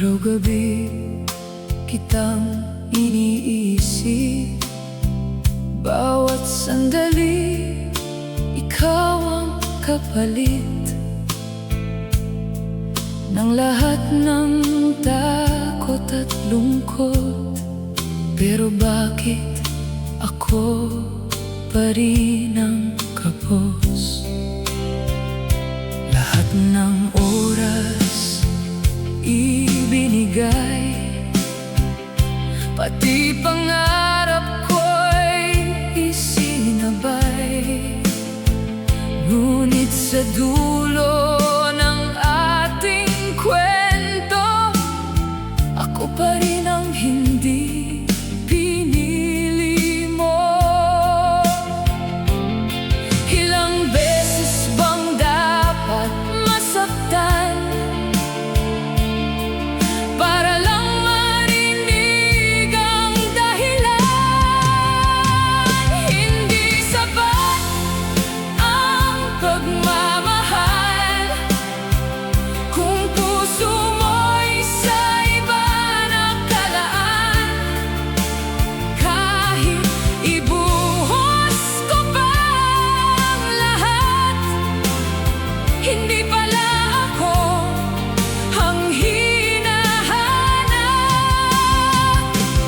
Araw-gabi kitang iniisip, bawat sandali ikaw ang kapalit ng lahat ng takot at lungkot. Pero bakit ako pa rin ang kapos? Lahat ng oras ibinigay, pati pangarap ko'y isinabay. Ngunit sa dulo ng ating kwento, ako pa rin ang hindi pinili mo. Ilang beses bang dapat masaktan para lang marinig ang dahilan? Hindi sapat ang pagmamahal kung puso mo'y sa iba nakalaan. Kahit ibuhos ko pa ang lahat, hindi pala ako ang hinahanap.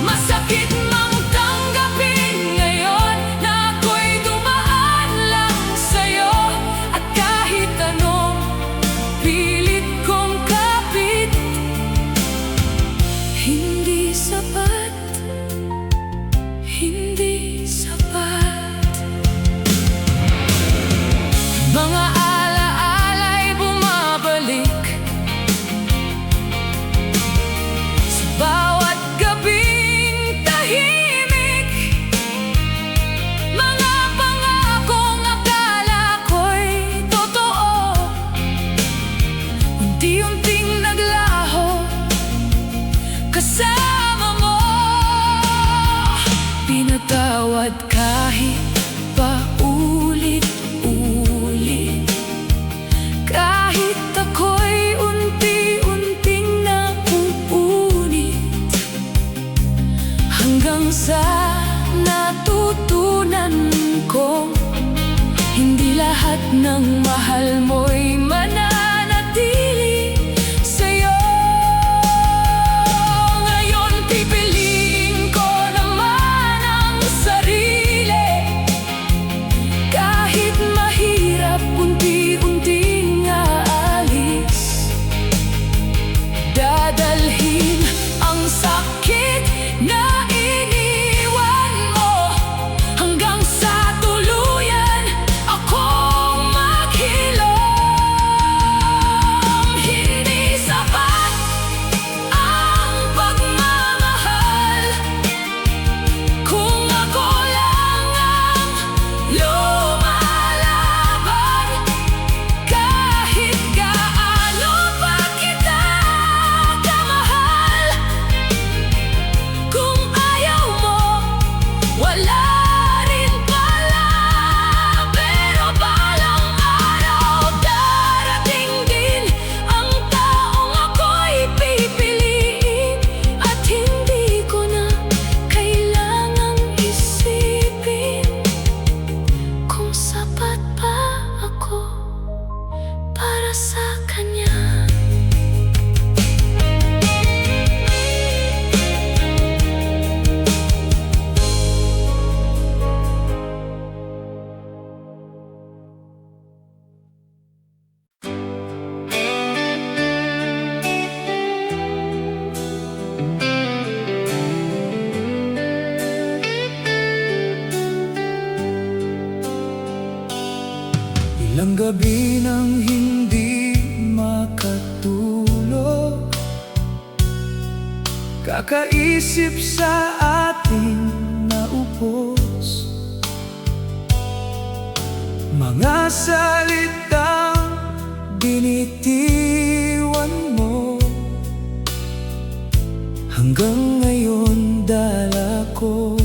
Masakit mang tanggapin ngayon na ako'y dumaan lang sa'yo, at kahit anong pilit kong kapit, hindi sapat, hindi sapat. Mga alaala'y bumabalik sa bawat gabing tahimik. Mga pangakong akala ko'y totoo, unti-unting naglaho kasama mo. Pinatawad kahit paulit-ulit, kahit ako'y unti-unting napupunit, hanggang sa natutunan kong hindi lahat ng mahal mo'y mananatili sa'yo. Ngayon pipiliin ko naman ang sarili, kahit mahirap unti-unting aalis. Dadalhin ang sakit na iniwan mo hanggang sa tuluyan akong maghilom. Hindi sapat ang pagmamahal kung ako lang ang lumalaban. Kahit gaano pa kita kamahal, kung ayaw mo, wala rin pala. Pero balang araw darating din ang taong ako'y pipiliin, at hindi ko na kailangang isipin kung sapat pa ako para sa kanya. Ilang gabi nang hindi makatulog, kakaisip sa ating naupos, mga salitang binitiwan mo. Hanggang ngayon dala ko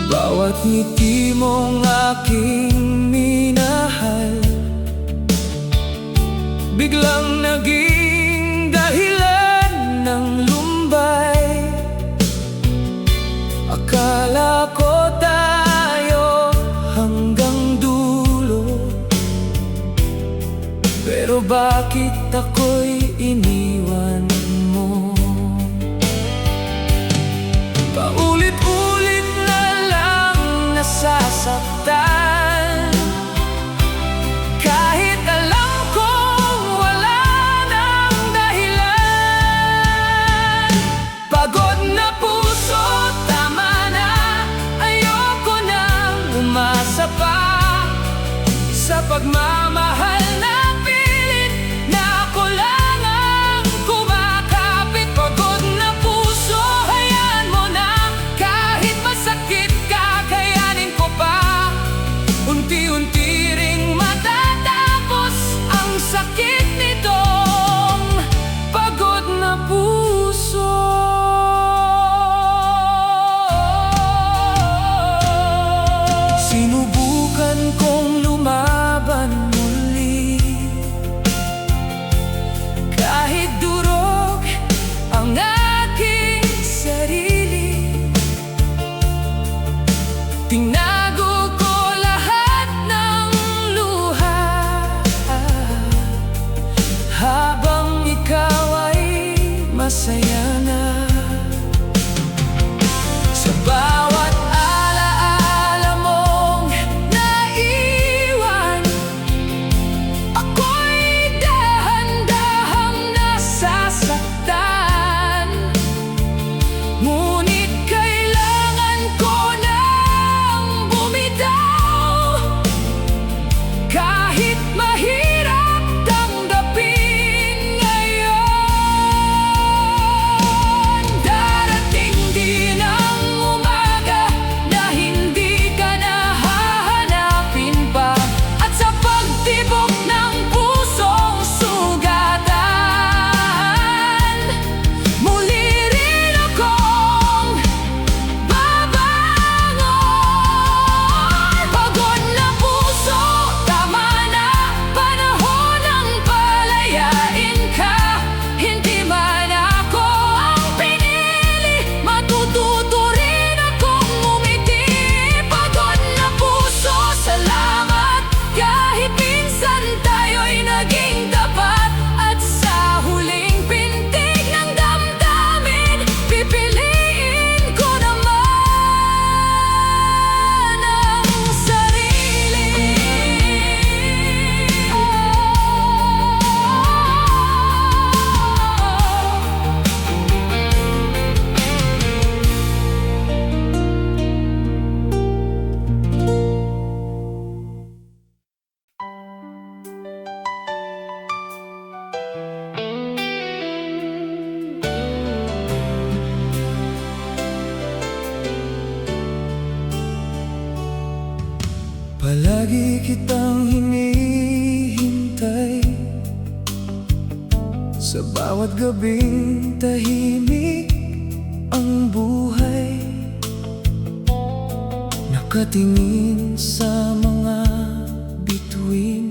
bawat ngiti mong aking minahal. Biglang naging Pero bakit ako'y iniwan mo? Paulit-ulit na lang nasasaktan, kahit alam kong wala nang dahilan. Pagod na puso, tama na, ayoko nang umasa pa sa pagmamahal na pilit na ako lang ang kumakapit. Pagod na puso, hayaan mo na, kahit masakit kakayanin ko pa. Unti-unti ring matatapos ang sakit nitong pagod na puso. Sinubukan kong lumaban muli, kahit durog ang aking sarili. Tinago ko lahat ng luha, habang ikaw ay masaya na. Sa bawat alaala mong naiwan, ako'y dahan-dahang nasasaktan. Ngunit kailangan ko nang bumitaw, kahit mahirap tanggapin ngayon. Darating din ang umaga na hindi ka nahahanapin pa, at sa pagtibok ng pusong sugatan, muli rin akong babangon. Pagod na puso, tama na, panahon ng palayain ka. Hindi man ako ang pinili, matututo rin akong umiti. Pagod na puso, salamat, kahit minsan tayo'y naging tapat. At sa huling pintig ng damdamin, pipiliin ko naman ang sarili. Palagi kitang hinihintay, sa bawat gabing tahimik ang buhay. Nakatingin sa mga bituin,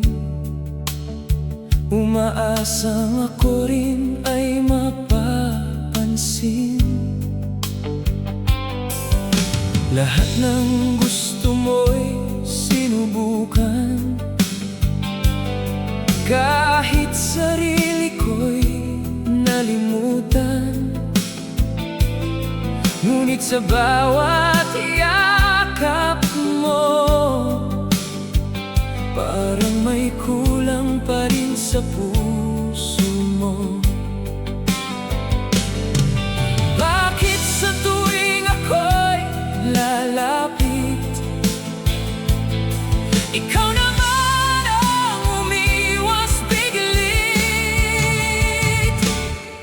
umaasang ako rin ay mapapansin. Lahat ng gusto mo'y sinubukan, kahit sarili ko'y nalimutan. Ngunit sa bawat yakap mo, parang may kulang pa rin sa puso mo. Bakit sa tuwing ako'y lalapit, ikaw naman ang umiwas biglit?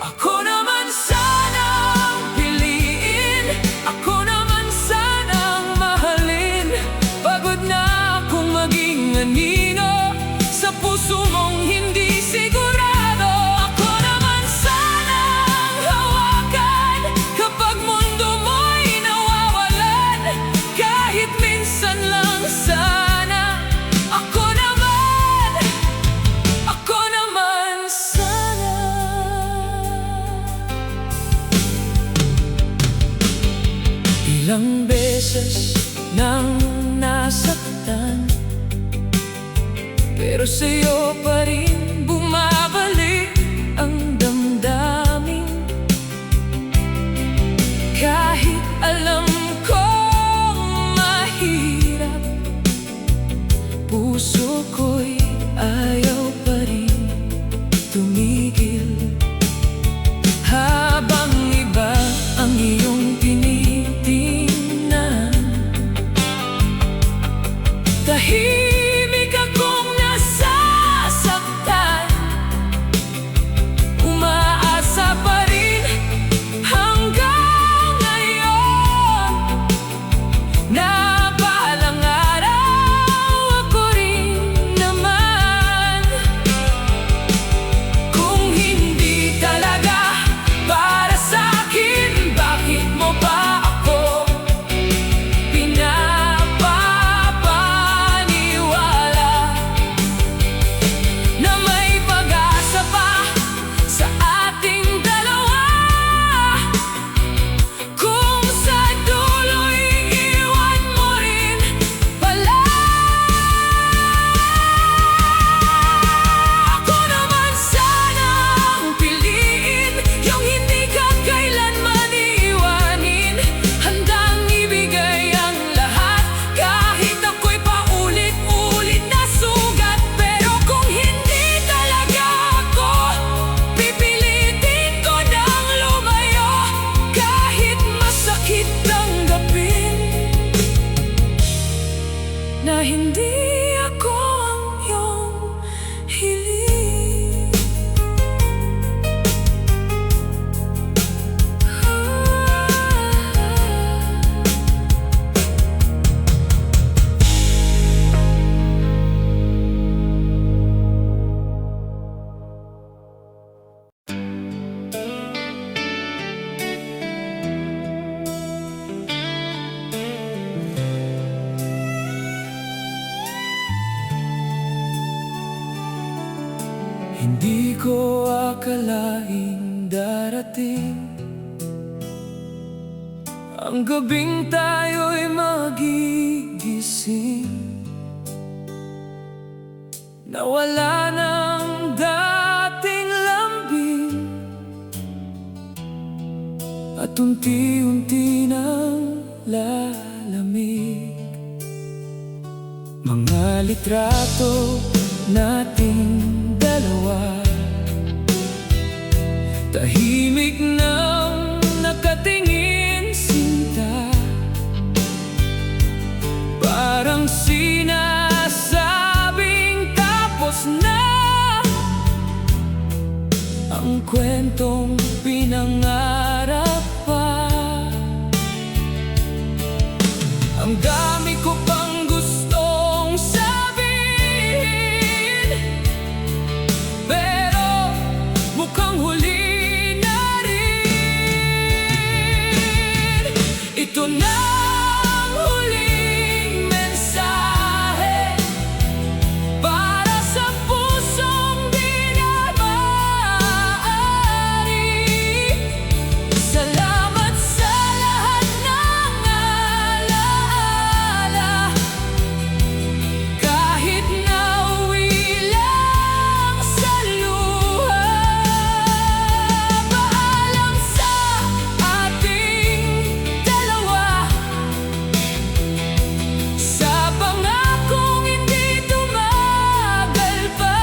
Ako naman sanang piliin, ako naman sanang mahalin. Pagod na akong maging anino sa puso mong hindi sigurado. Ako naman sanang hawakan kapag mundo mo'y nawawalan, kahit minsan lang sana. Ako naman sana. Ilang beses nang nasaktan, pero sa'yo pa rin bumalik tumigil. Habang iba ang iyong tinitingnan, tahimik akong nasasaktan. Umaasa pa rin hanggang ngayon na balang araw ako rin naman. Kung hindi talaga para sa'kin, bakit mo ba ako pinapapaniwala na may pag-asa pa sa ating dalawa? Kung sa dulo'y iwan mo rin pala, ako naman sanang piliin yung hindi ka kailanman iiwanin. Handang ibigay ang lahat kahit ako'y paulit-ulit na sugat. Pero kung hindi talaga ako, pipilitin ko nang lumayo kahit masakit tanggapin na hindi ako ang iyong hiling. Hindi ko akalaing darating ang gabing tayo'y magigising, nawala ng dating lambing at unti-unti nang lalamig. Mga litrato nating dalawa, tahimik nang nakatingin sinta, parang sinasabing tapos na ang kwentong pinangarap pa. Ang dami ko pang gustong sabihin, pero mukhang huli na rin. Ito na ang huling mensahe para sa pusong di na maaari. Salamat sa lahat ng alaala, kahit nauwi lang sa luha. Paalam sa ating dalawa, sa pangakong hindi tumagal pa.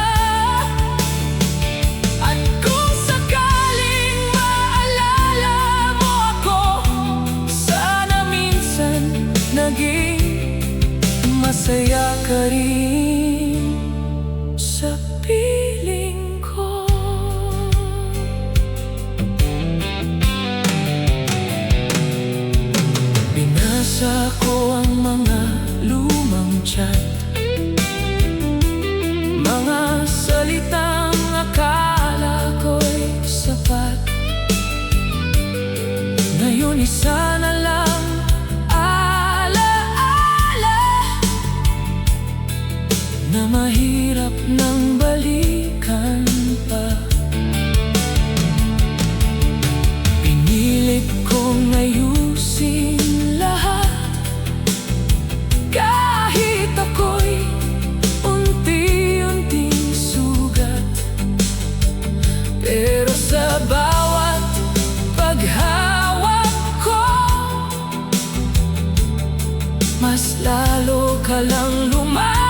At kung sakaling maalala mo ako, sana minsan naging masaya ka rin sa piling ko. Binasa ko ang mga lumang chat, mga salitang akala ko'y sapat. Ngayon isa na lang alaala na mahirap nang balikan pa. Pinilit kong ayusin lahat kahit ako'y unti-unting sugat. Pero sa bawat paghawak ko, mas lalo ka lang lumalayo.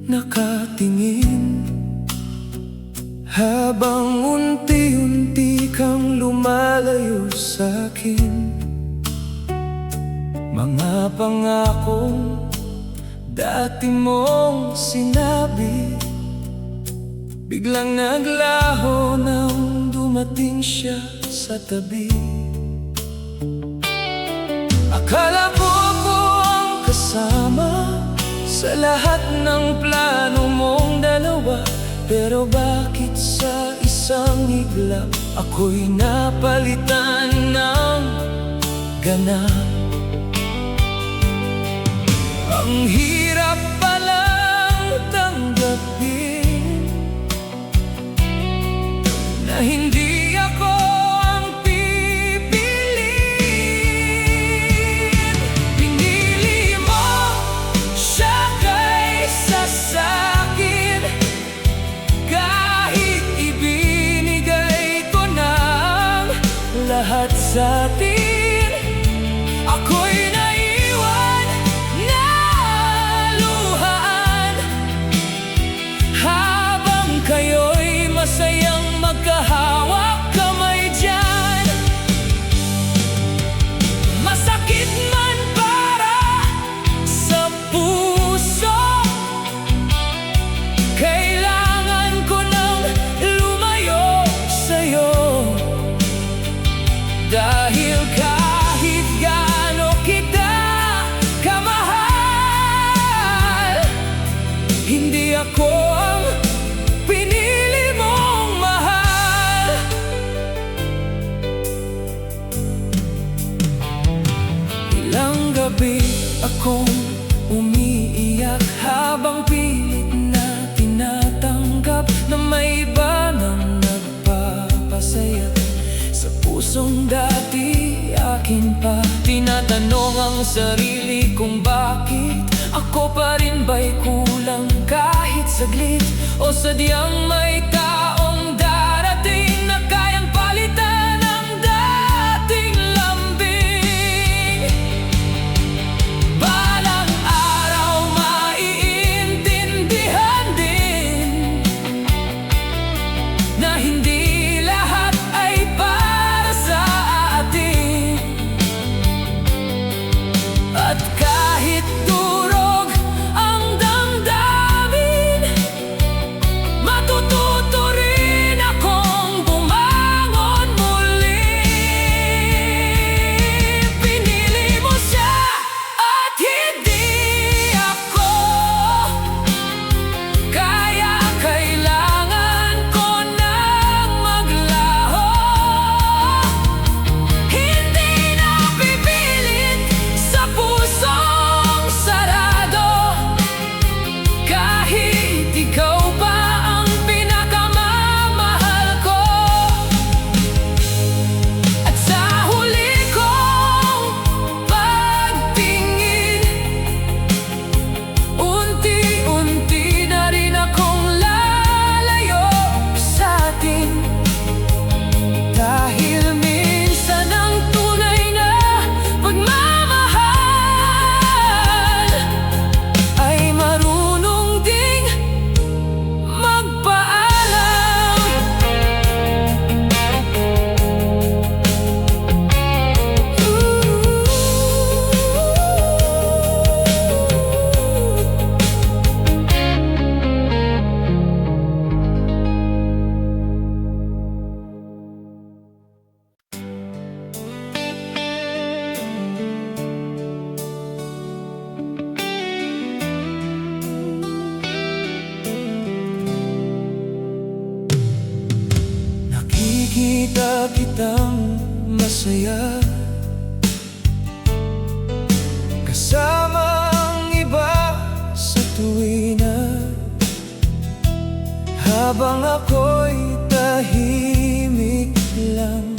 nakatingin, habang unti-unti kang lumalayo sa'kin. Mga pangakong dati mong sinabi, biglang naglaho nang dumating siya sa tabi. Akala ko ang kasama sa lahat ng plano mong dalawa, pero bakit sa isang iglap ako'y napalitan ng ganap? Ang hirap palang tanggapin na hindi ako ang pipiliin. Pinili mo siya kaysa sa'kin, kahit ibinigay ko na ang lahat sa'tin. Ako'y naiwan na luhaan, habang kayo'y masayang magkahawak kamay dyan. Masakit man para sa puso, kailangan ko nang lumayo sa'yo. Dahil kahit gaano kita kamahal, hindi ako ang pinili mong mahal. Ilang gabi akong umiiyak, habang pilit na tinatanggap na may iba nang nagpapasaya sa pusong dati akin pa. Tinatanong ang sarili kung bakit ako pa rin ba'y kulang kahit saglit, o sadyang may taong darating na kayang palitan ang dating lambing. Balang araw maiintindihan din na hindi lahat ay para sa atin. At kahit durog ang damdamin, matututo rin akong bumangon muli. Pinili mo siya at hindi ako, kaya kailangan ko nang maglaho. Hindi na pipilit sa pusong sarado, kahit ikaw pa ang pinakamamahal ko. At sa huli kong pagtingin, unti-unti na rin akong lalayo sa'tin. Dahil minsan ang tunay na pagmamahal ay marunong ding magpaalam. Nakikita kitang masaya kasama ang iba sa tuwina, habang ako'y tahimik lang,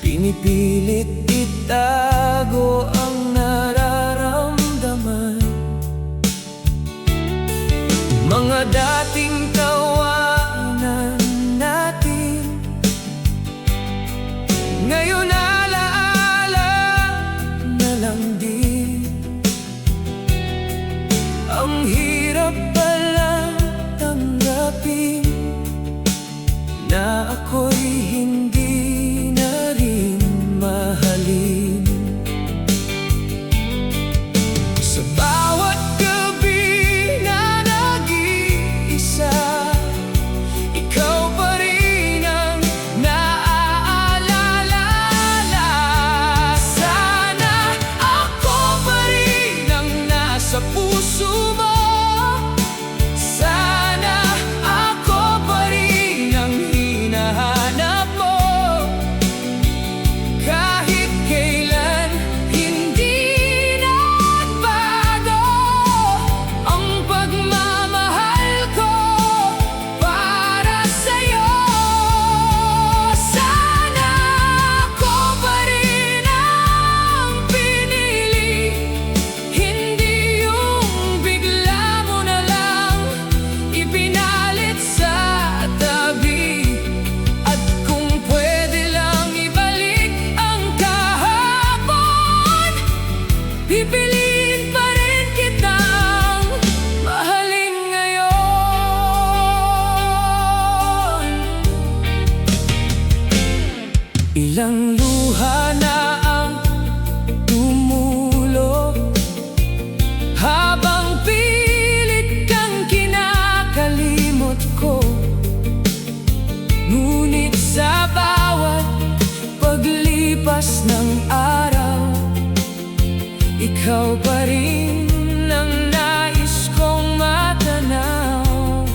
pinipilit itago ang nararamdaman. Mga dating tawanan natin, ngayon alaala na lang din. Ang hirap Ilang luha na ang tumulo, habang pilit kang kinakalimot ko. Ngunit sa bawat paglipas ng araw, ikaw pa rin ang nais kong matanaw.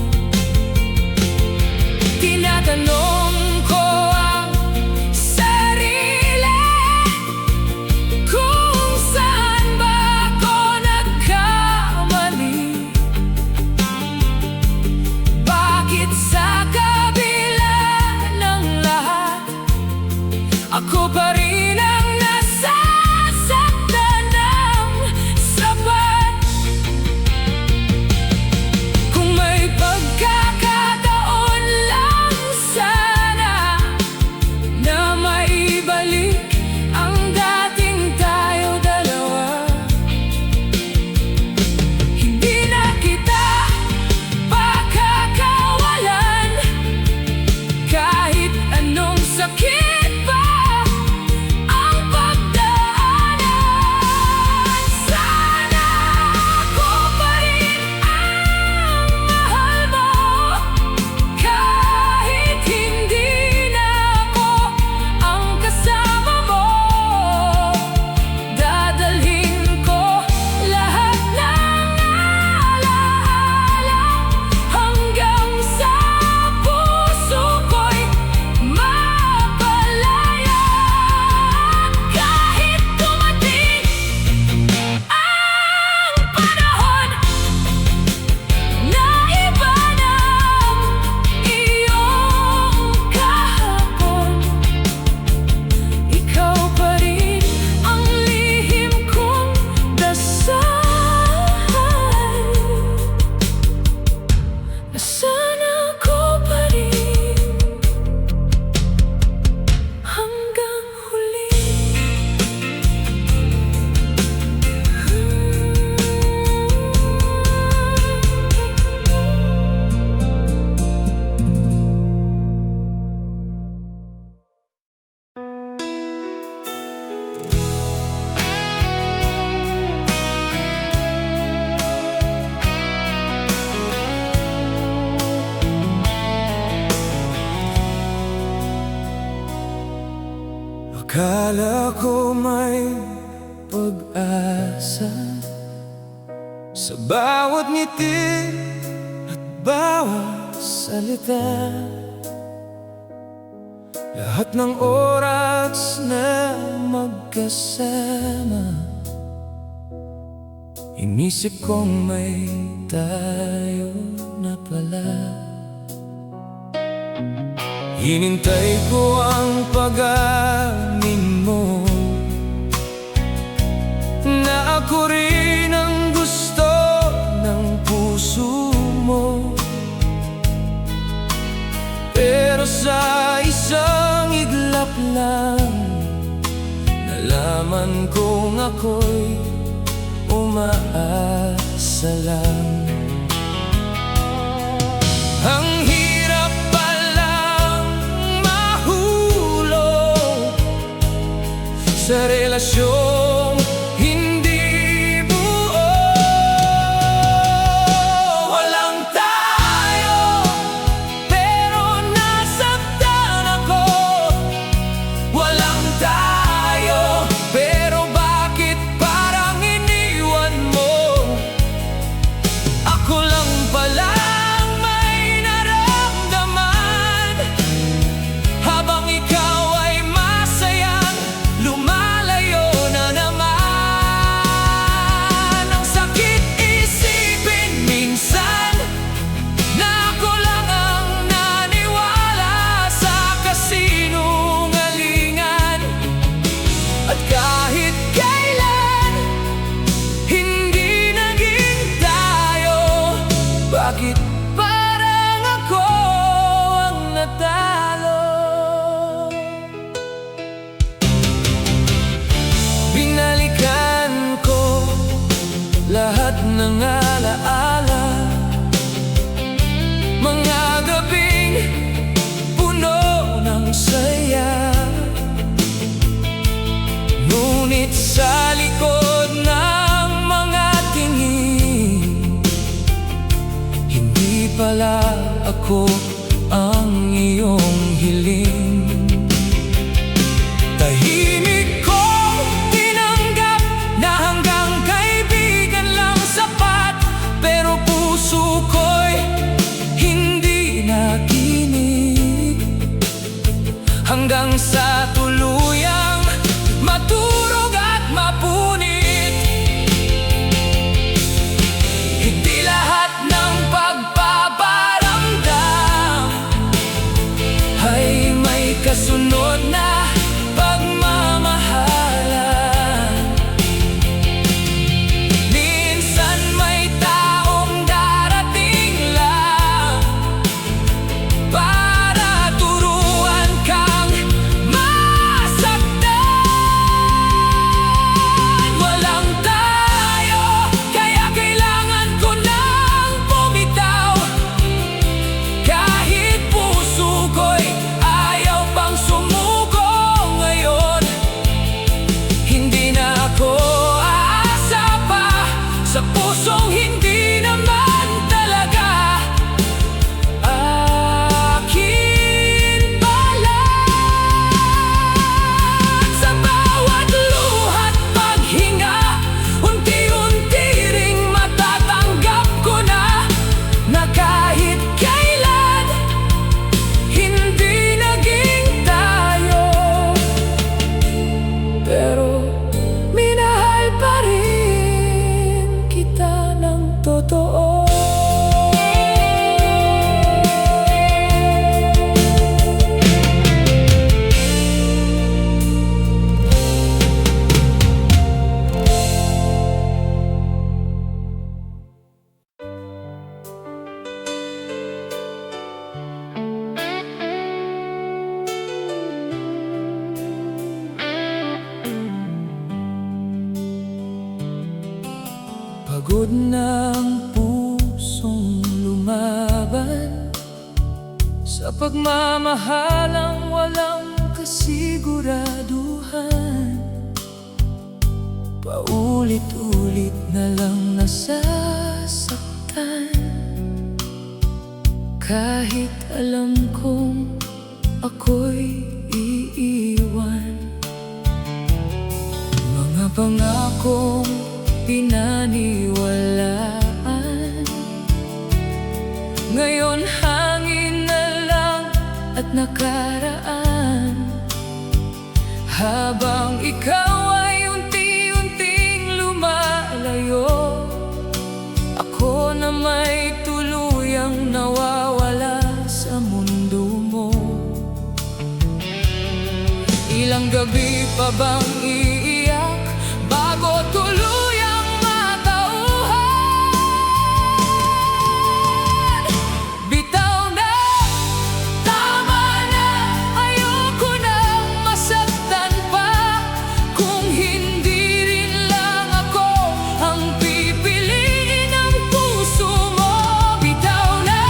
Tinatanong ko ang sarili kung saan ba ako nagkamali. Bakit sa kabila ng lahat, ako pa rin ang nasasaktan ng sapat? Kung may pagkakataon lang sana na maibalik ang dating tayo dalawa, hindi na kita pakakawalan. Kahit anong sakit pa ang pagdaanan, sana ako pa rin ang mahal mo. Kahit hindi na ako ang kasama mo, dadalhin ko lahat ng alaala hanggang sa puso ko'y mapalaya. Kahit dumating ang panahon na iba ng iyong kahapon, ikaw pa rin ang lihim kong dasal. Na sana ako pa rin hanggang huli. Akala ko may pag-asa sa bawat ngiti at bawat salita. Lahat ng oras na magkasama, inisip kong may tayo na pala. Hinintay ko ang pag-amin mo na ako rin ang gusto ng puso mo. Pero sa isang iglap lang, nalaman kong ako'y umaasa lang. Ang hirap palang mahulog sa relasyong hindi buo. Walang tayo, pero nasaktan ako. Walang tayo, pero bakit parang iniwan mo? Ako lang pala may naramdaman, habang ikaw ay masayang lumalayo na naman. Ang sakit isipin minsan na ako lang ang naniwala sa kasinungalingan. At kahit kailan hindi naging tayo, bakit parang ako ang natalo? Binalikan ko lahat ng alaala, mga gabing puno ng saya. pala ako ang iyong hiling. Tahimik kong tinanggap na hanggang kaibigan lang sapat, pero puso ko'y hindi nakinig hanggang sa tuluyang maturog at mapunit. Hindi lahat ng pagpaparamdam ay may kasunod na pagmamahalan. Minsan may taong darating lang para turuan kang masaktan. Walang tayo, kaya kailangan ko nang bumitaw. Kahit puso ko'y ayaw pang sumuko ngayon, hindi na ako aasa pa sa pusong hindi naman talaga akin pala. Sa bawat luha't paghinga, unti-unti ring matatanggap ko na kahit kailan hindi naging tayo, pero minahal pa rin kita ng totoo. Pagod ng pusong lumaban sa pagmamahalang walang kasiguraduhan. Paulit-ulit na lang nasasaktan, kahit alam kong ako'y iiwan. Mga pangakong pinaniwalaan, ngayon hangin na lang at nakaraan. Habang ikaw ay unti-unting lumalayo, ako na may tuluyang nawawala sa mundo mo. Ilang gabi pa bang iiyak bago tuluyang matauhan? Bitaw na, tama na, ayoko nang masaktan pa. Kung hindi rin lang ako ang pipiliin ng puso mo, bitaw na,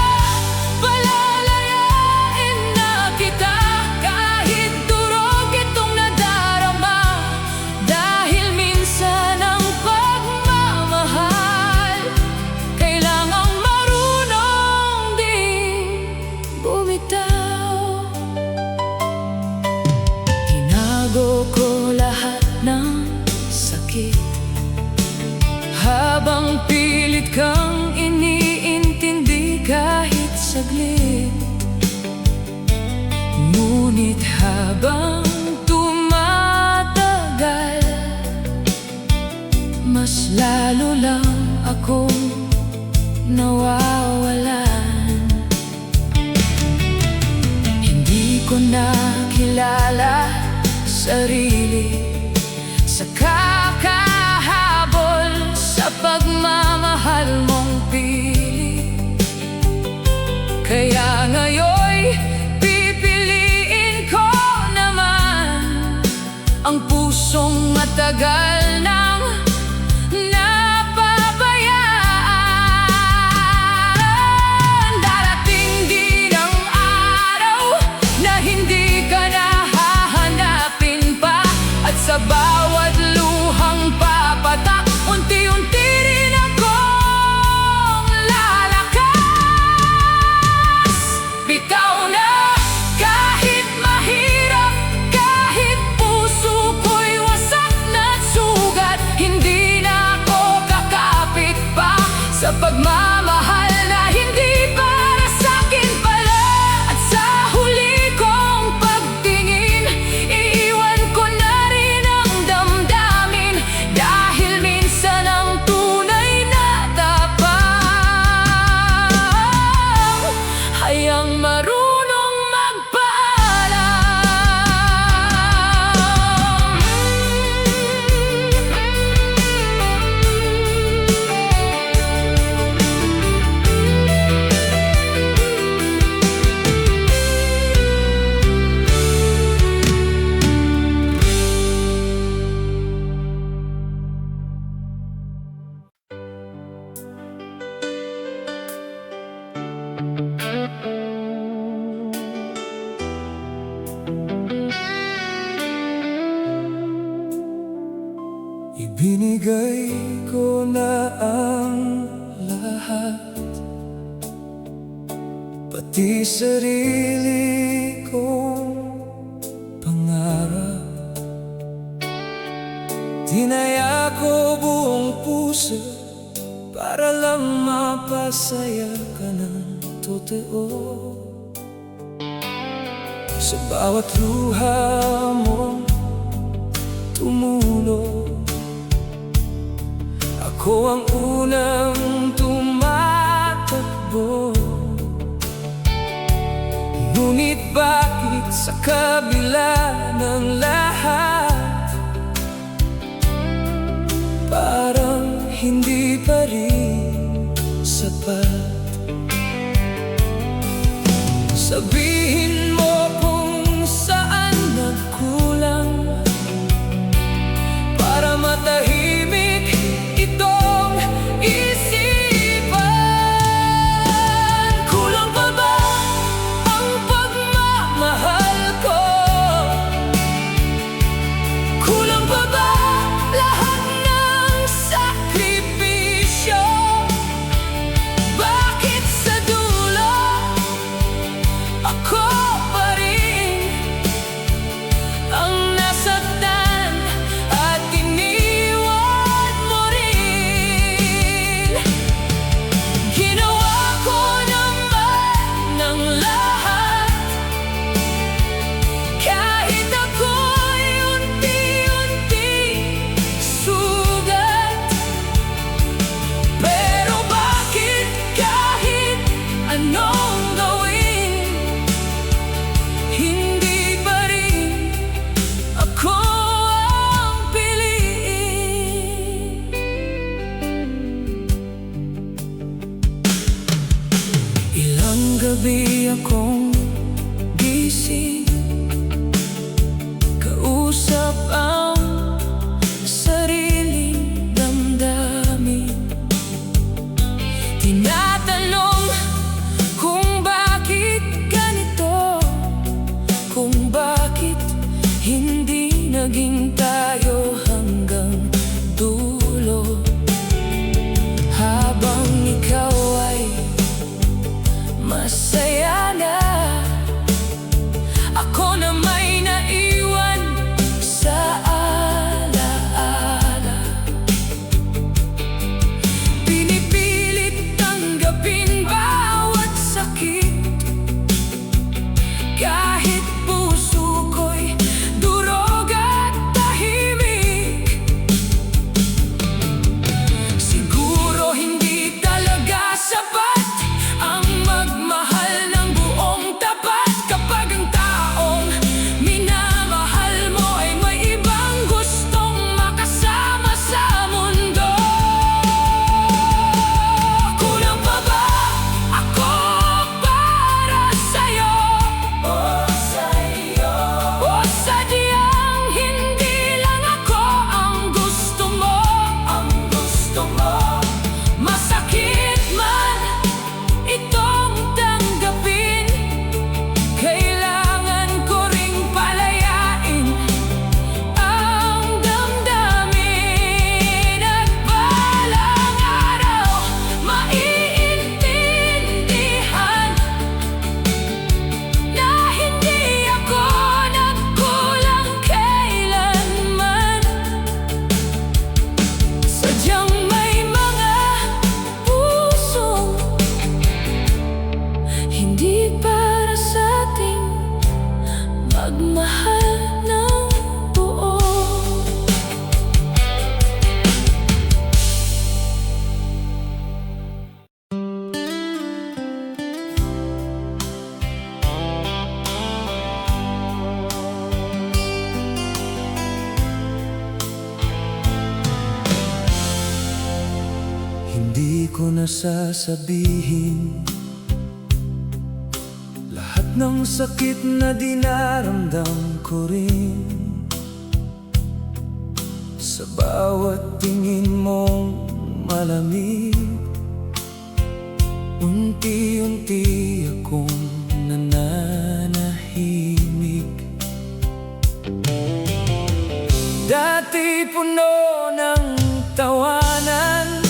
palalayain na kita. Kahit durog itong nadarama, dahil minsan ang pagmamahal kailangang marunong ding bumitaw. Tinago ko lahat ng sakit habang pilit kang iniintindi kahit saglit. Ngunit habang tumatagal, mas lalo lang akong nawawalan. Hindi ko na kilala sarili sa kakahabol sa pagmamahal mong pilit. Kaya ngayon'y pipiliin ko naman ang pusong matagal nang napabayaan. Darating din ang araw na hindi ka na hahanapin pa, at sa bawat luhang papatak, unti-unti rin akong lalakad. lahat, pati sarili kong pangarap. Tinaya ko buong puso para lang mapasaya ka ng totoo. Sa bawat luha mo tumulo, ako ang unang tumatakbo. Ngunit bakit sa kabila ng lahat, parang hindi pa rin sapat? Sabihin mo kung saan nagkulang para matahimik itong isipan. Kulang pa ba ang pagmamahal ko? Kulang pa ba lahat ng sakripisyo? Bakit sa dulo ako pa rin ang nasaktan at iniwan mo rin? Ginawa ko naman ng lahat, kahit ako'y unti-unting sugat. Pero bakit kahit anong gawin, hindi pa rin ako ang piliin? Ilang gabi akong gising, kausap ang sariling damdamin. Tinatanong kung bakit ganito, kung bakit hindi naging tayo hanggang dulo. Habang ikaw ay masaya na, ako na may naiwan sa alaala. Pinipilit tanggapin bawat sakit, kahit puso ko'y durog at tahimik. Siguro hindi talaga sapat ang magmahal ng buong tapat, kapag ang taong minamahal mo ay may ibang gustong makasama sa mundo. Kulang pa ba ako para sa'yo? O sadyang hindi lang ako ang gusto mo? Masakit man itong tanggapin, kailangan ko ring palayain ang damdamin. At balang araw maiintindihan na hindi ako nagkulang kailanman. Sadyang may mga pusong hindi para sa ating magmahal ng buo. Hindi ko nasasabihin lahat ng sakit na dinaramdam ko rin. Sa bawat tingin mong malamig, unti-unti akong nananahimik. Dati puno ng tawanan,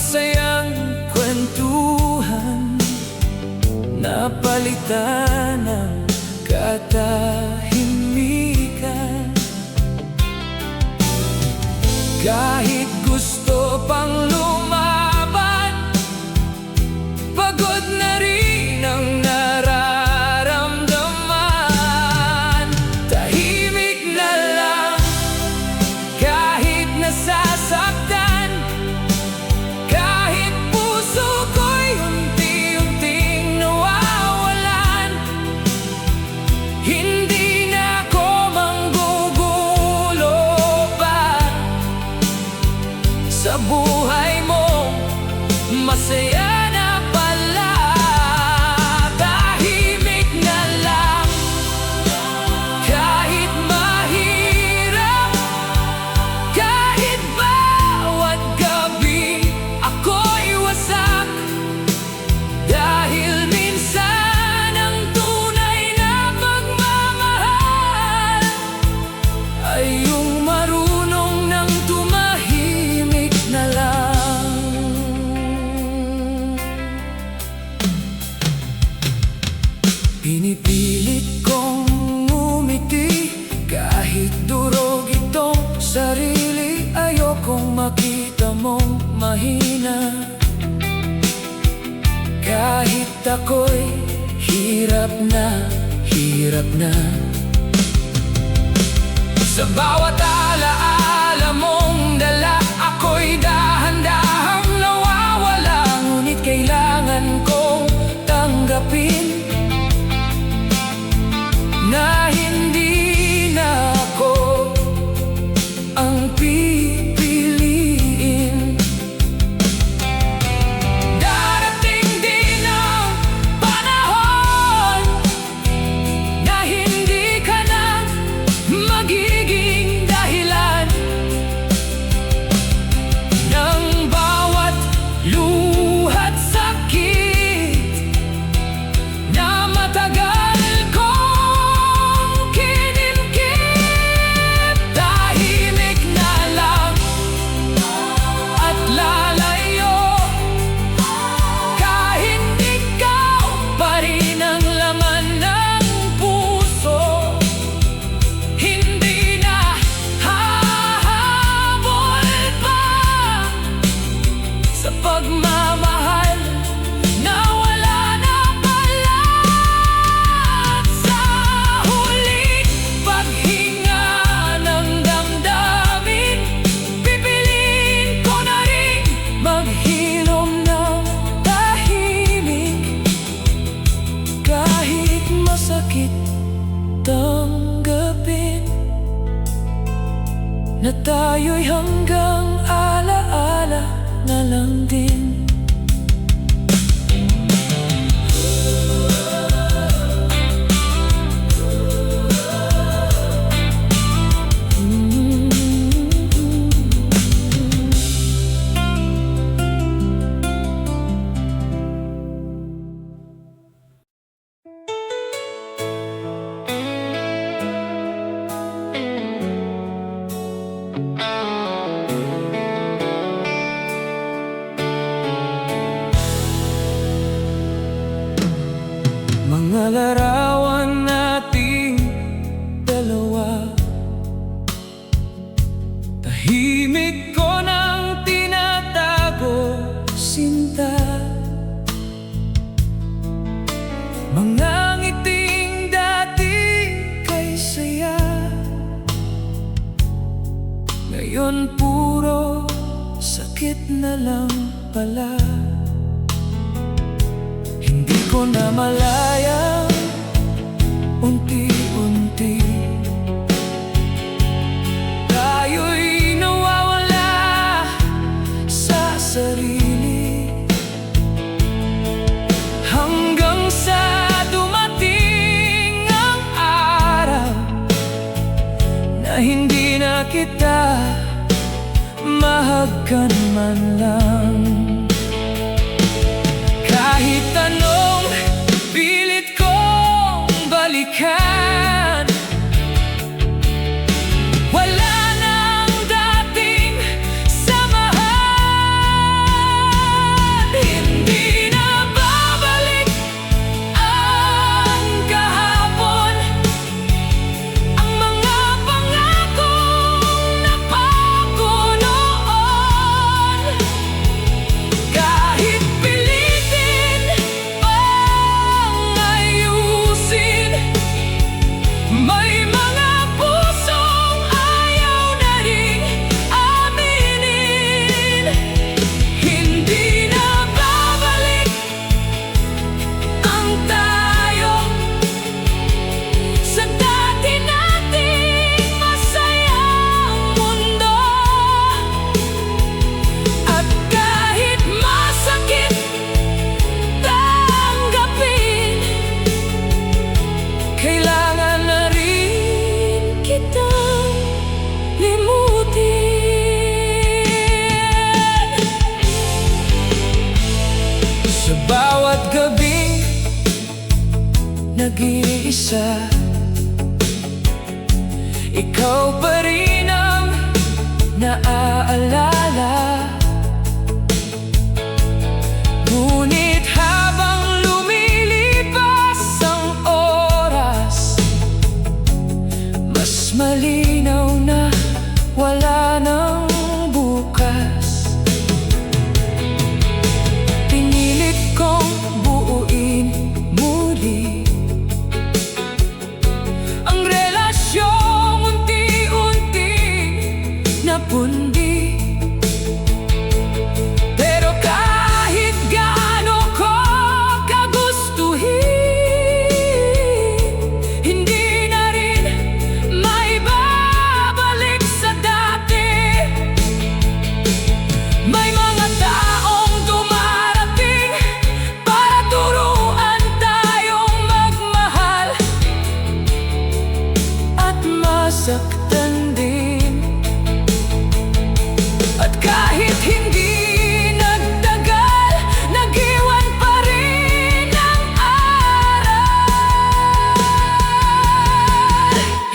masayang kwentuhan, napalitan ng katahimikan. Kahit gusto pang lumaban, pagod na rin ang nararamdaman. Tahimik na lang kahit nasasaktan, kahit puso ko'y unti-unting nawawalan. Hindi na ako manggugulo pa sa buhay mo, masaya na pala. Tahimik na lang kahit mahirap, kahit bawat gabi ako'y wasak. Dahil minsan ang tunay na pagmamahal ay yung marunong nang tumahimik na lang. Pinipilit kong ngumiti kahit durog itong sarili. Ayokong makita mong mahina, kahit ako'y hirap na. Sa bawat alaala mong dala, ako'y dahan-dahang nawawala. Ngunit kailangan kong tanggapin na hindi na ako ang pipiliin. Darating din ang panahon na hindi ka na magiging dahilan ng bawat luha't sakit na matagal kong kinimkim. Tahimik na lang at lalayo, kahit ikaw pa rin ang laman ng puso. Hindi na hahabol pa sa pagmamahal na wala na pala. At sa huling paghinga ng damdamin, pipiliin ko na rin maghilom ng tahimik. Kahit masakit tanggapin na tayo'y hanggang alaala na lang din. Mga larawan nating dalawa, tahimik ko nang tinatago, sinta. Mga ngiting dati kay saya, ngayon puro sakit na lang pala. Hindi ko na malaya, unti-unti tayo'y nawawala sa sarili, hanggang sa dumating ang araw na hindi na kita mahagkan man lang. Kahit anong pilit kong balikan, wala nang dating samahan. isa. Ikaw pa rin ang naaalala. Ngunit habang lumilipas ang oras, mas malinaw na wala nang bukas. Pinilit kong buuin muli ang relasyong unti-unti napundi. Pero kahit gaano ko kagustuhin, hindi na rin maibabalik sa dati. May mga taong dumarating para turuan tayong magmahal at masaktan din. At kahit hindi nagtagal, nag-iwan pa rin ang aral.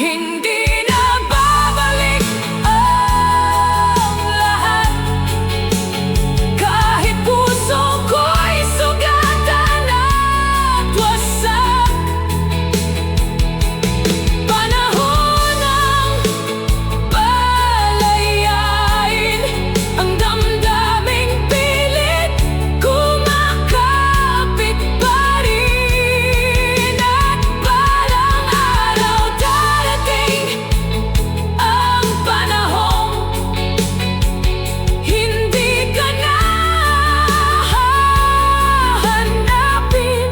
Hindi na babalik ang lahat, kahit puso ko'y sugatan at wasak. Panahon ng palayain ang damdaming pilit kumakapit pa rin. At balang araw darating ang panahong hindi ka na hahanapin.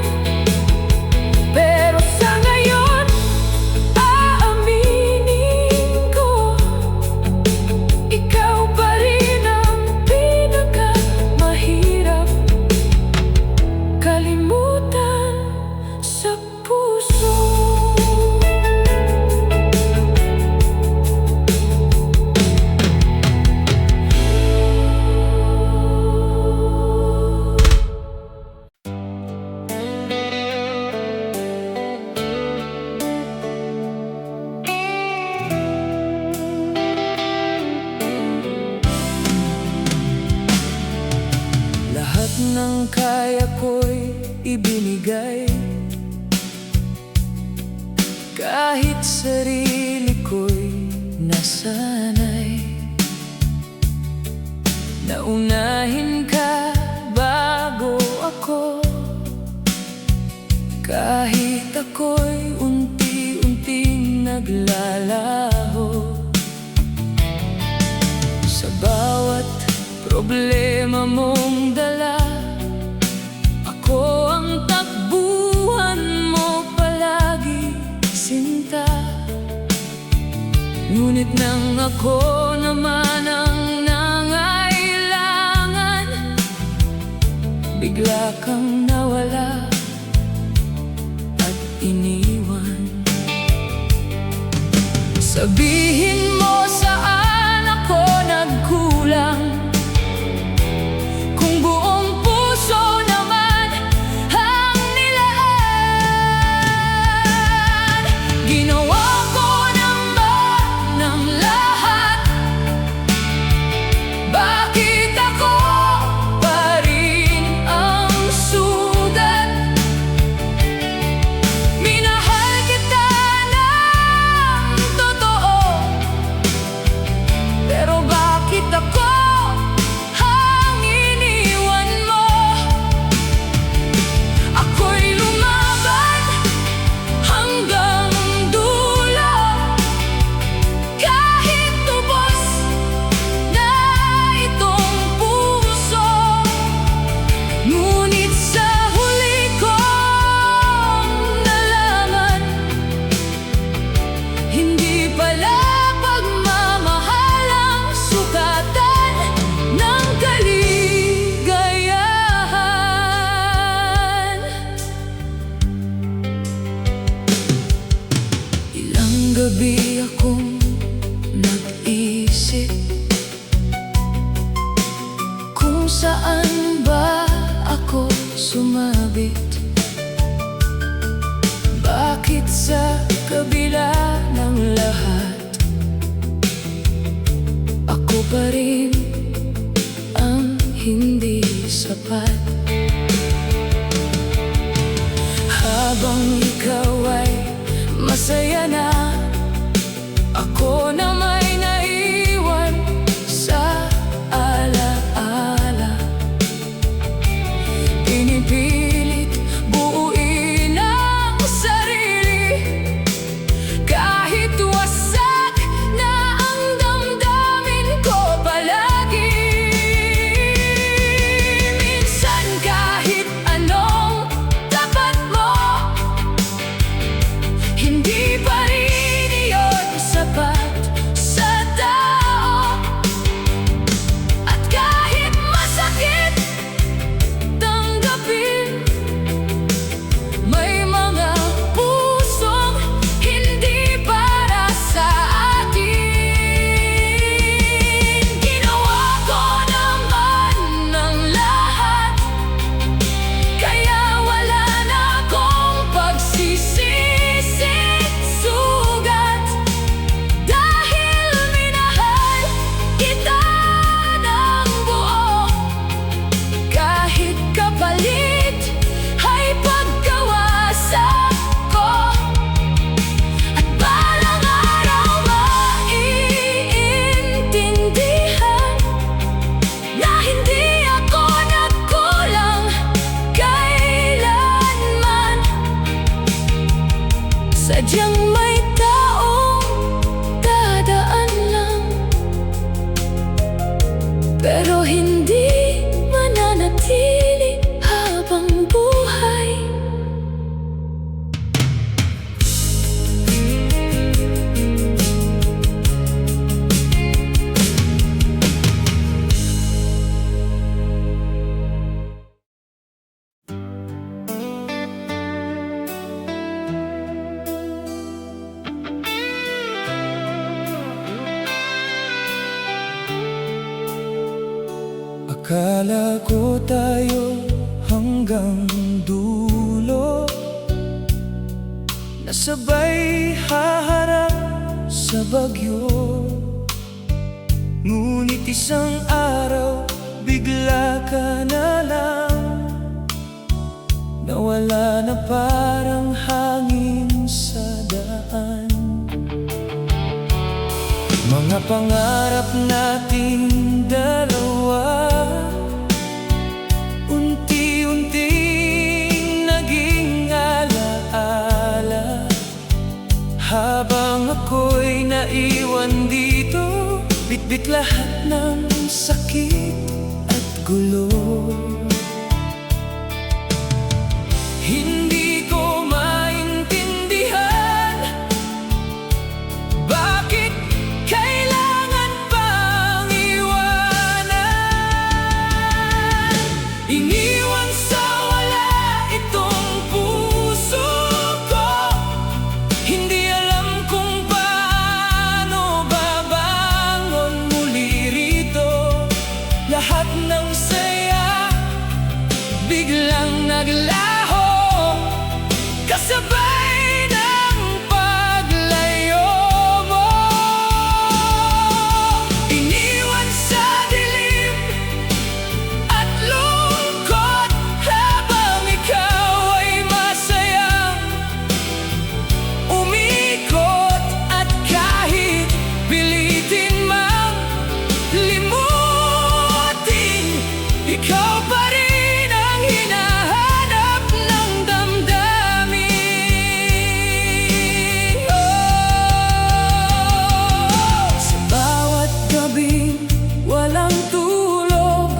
Pero sa ngayon, aaminin ko, ikaw pa rin ang pinakamahirap kalimutan sa puso. Lahat ng kaya ko'y ibinigay, kahit sarili ko'y nasanay. Naunahin ka bago ako, kahit ako'y unti-unting naglalaho. Sa bawat problema mong dala, ako ang takbuhan mo palagi, sinta. Ngunit nang ako naman ang nangailangan, bigla kang nawala at iniwan. Sabihin mo saan ako nagkulang, kung buong puso naman ang nilaan. Ginawa ko naman ang lahat, bakit ako pa rin ang sugat? Minahal kita ng totoo, pero bakit ako ang iniwan mo? Ako'y lumaban hanggang dulo, kahit tubos na itong puso. Ngunit sa huli kong nalaman, hindi pala pagmamahal ang sukatan ng kaligayahan. Ilang gabi akong nag-isip kung saan ba ako sumabit. Bakit sa kabila ng lahat, ako pa rin ang hindi sapat. Habang ikaw ay masaya na, ako na may naiwan sa alaala. Pinipilit buuin ang sarili, kahit wasak na ang damdamin ko palagi. Minsan kahit anong tapat mo, hindi pa rin iyon sapat sa tao. At kahit masakit tanggapin, may mga pusong hindi para sa akin. Ginawa ko naman ng lahat, kaya wala na akong pagsisisi't sugat. Dahil minahal kita ng buo, kahit kapalit ay pagkawasak ko. At balang araw maiintindihan na hindi ako nagkulang kailanman. Sadyang may taong dadaan lang, pero hindi mananatili habang buhay. Akala ko tayo hanggang dulo, nasabay haharap sa bagyo. Ngunit isang araw, bigla ka na lang, nawala na parang hangin sa daan. Mga pangarap nating dalawa, unti-unting naging alaala. Habang ako'y naiwan dito, bitbit lahat ng sakit at gulo. Hindi ko maintindihan bakit kailangan pang iwanan. Iniwan sa wala itong puso ko, hindi alam kung paano babangon muli rito. Lahat ng saya biglang naglaho, kasabay ng paglayo mo. Iniwan sa dilim at lungkot, habang ikaw ay masayang umikot. At kahit pilitin mang limutin, ikaw pa rin ang hinahanap ng damdamin. Sa bawat gabing walang tulog,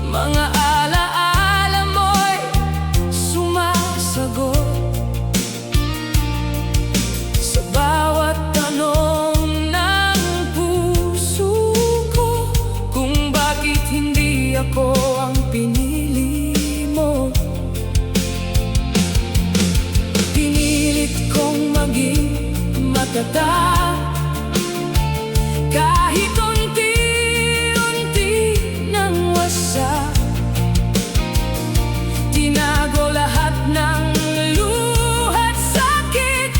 mga alaala mo'y sumasagot. Sa bawat tanong ng puso ko, kung bakit hindi ako ang pinili mo. Pinilit kong maging matatag, kahit unti-unti nang wasak. Tinago lahat ng luha't sakit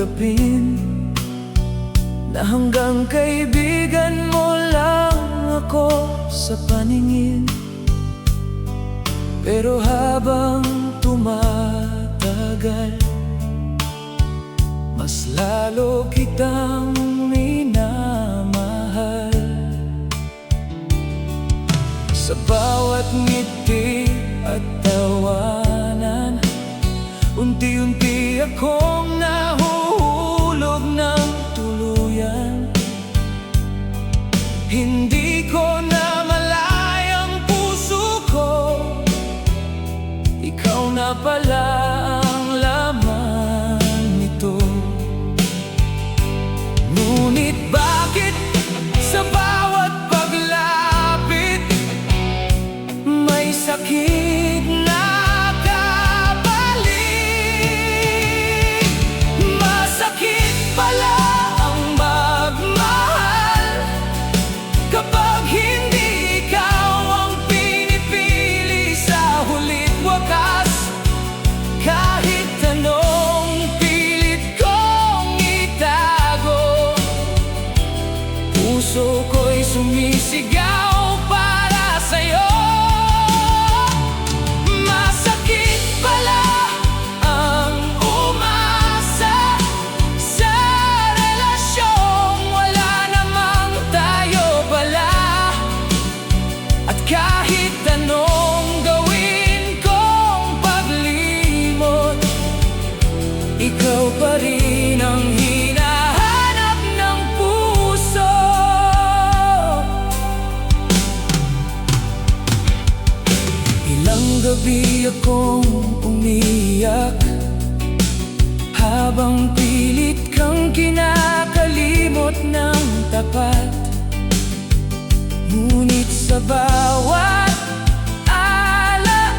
tanggapin na hanggang kaibigan mo lang ako sa paningin. Pero habang tumatagal, mas lalo kitang minamahal. Sa bawat ngiti at tawanan, unti-unti akong nahuhulog ng tuluyan. Hindi ko na malayang puso ko, ikaw na pala ang laman nito. Ngunit bakit sa bawat paglapit may sakit na kabalik? Masakit pala ang magmahal kapag hindi ikaw ang pinipili sa hulit wakas. Kahit anong pilit kong itago, puso ko'y sumisigaw para sa'yo. Masakit pala ang umasa sa relasyong wala namang tayo pala. At kahit anong gawin kong paglimot, ikaw pa rin ang hinahanap ng puso. Ilang gabi akong umiyak habang pilit kang kinakalimot ng tapat. Ngunit sa bawat alaala,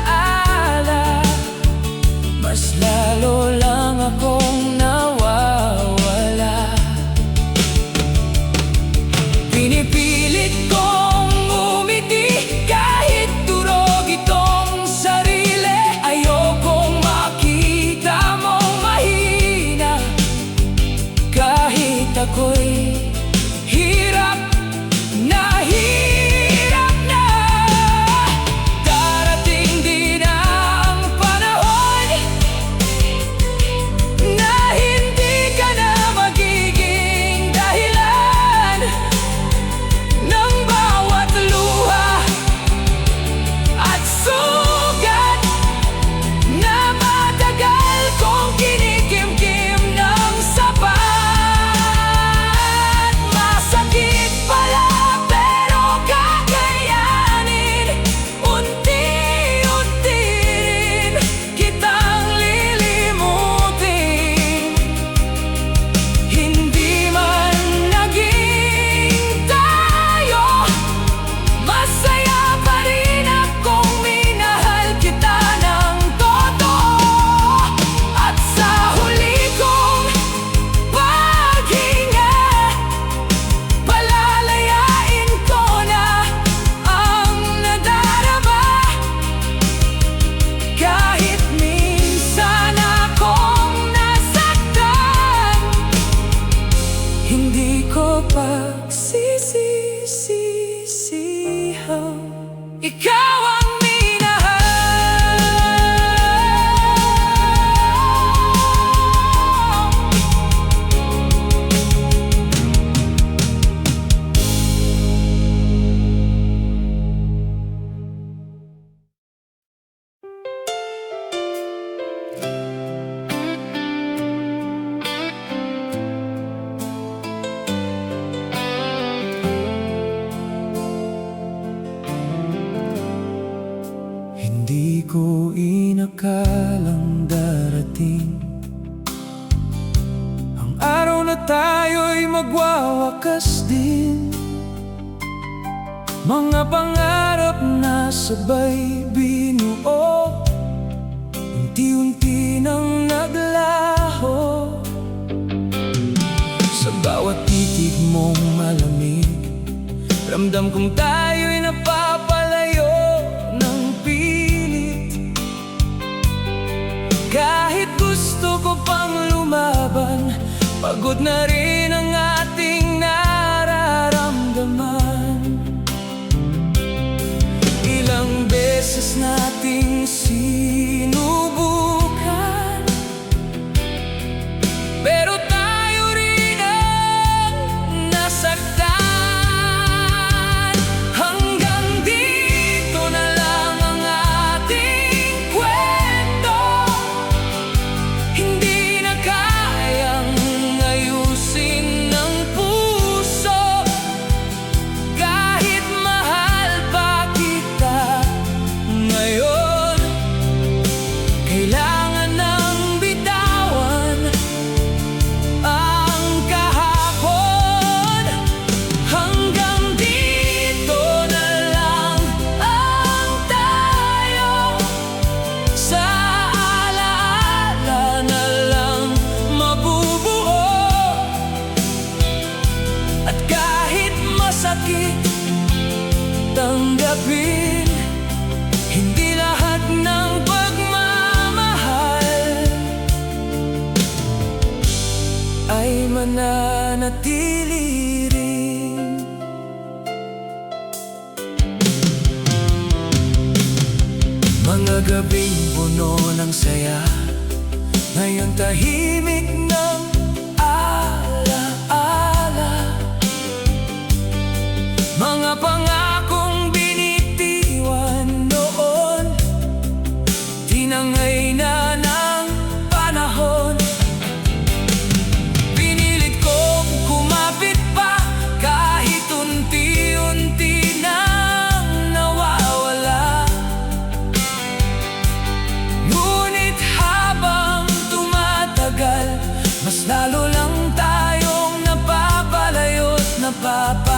mas lalo lang akong nawawala. Pinipilit kong umiti kahit durog itong sarili. Ayokong makita mong mahina kahit ako'y hirap na hirap na. Darating din ang panahon na hindi ka na magiging dahilan ng bawat luha at sugat na matagal kong kinikimkim ng sapat. Masakit pala pero kakayanin, unti-unti rin kitang lilimutin. Hindi man naging tayo, masaya pa rin akong minahal kita ng totoo. At sa huli kong paghinga, palalayain ko na ang nadarama. Kahit minsan akong nasaktan, hindi ko pagsisisihan ikaw ang minahal. Hindi ko inakalang darating ang araw na tayo'y magwawakas din. Mga pangarap na sabay binuo, unti-unti nang naglaho. Sa bawat titig mong malamig, ramdam kong tayo'y napapalayo ng pilit. Kahit gusto ko pang lumaban, Pagod na rin ang ating nararamdaman. Ilang beses nating sinubukan, pero tayo rin ang nasaktan. Hanggang dito na lang ang ating kwento. Hindi na kayang ayusin ng puso, kahit mahal pa kita ngayon. Kailangan nang bitawan ang kahapon. Hanggang dito na lang ang tayo, sa alaala na lang mabubuo. At kahit masakit tanggapin, hindi lahat ng pagmamahal ay mananatili rin. Mga gabing puno ng saya, ngayon tahimik ng alaala. Mga pangakong binitiwan noon, tinangay na ng panahon. Pinilit kong kumapit pa, kahit unti-unti nang nawawala. Ngunit habang tumatagal, mas lalo lang tayong napapalayo't napapalayo.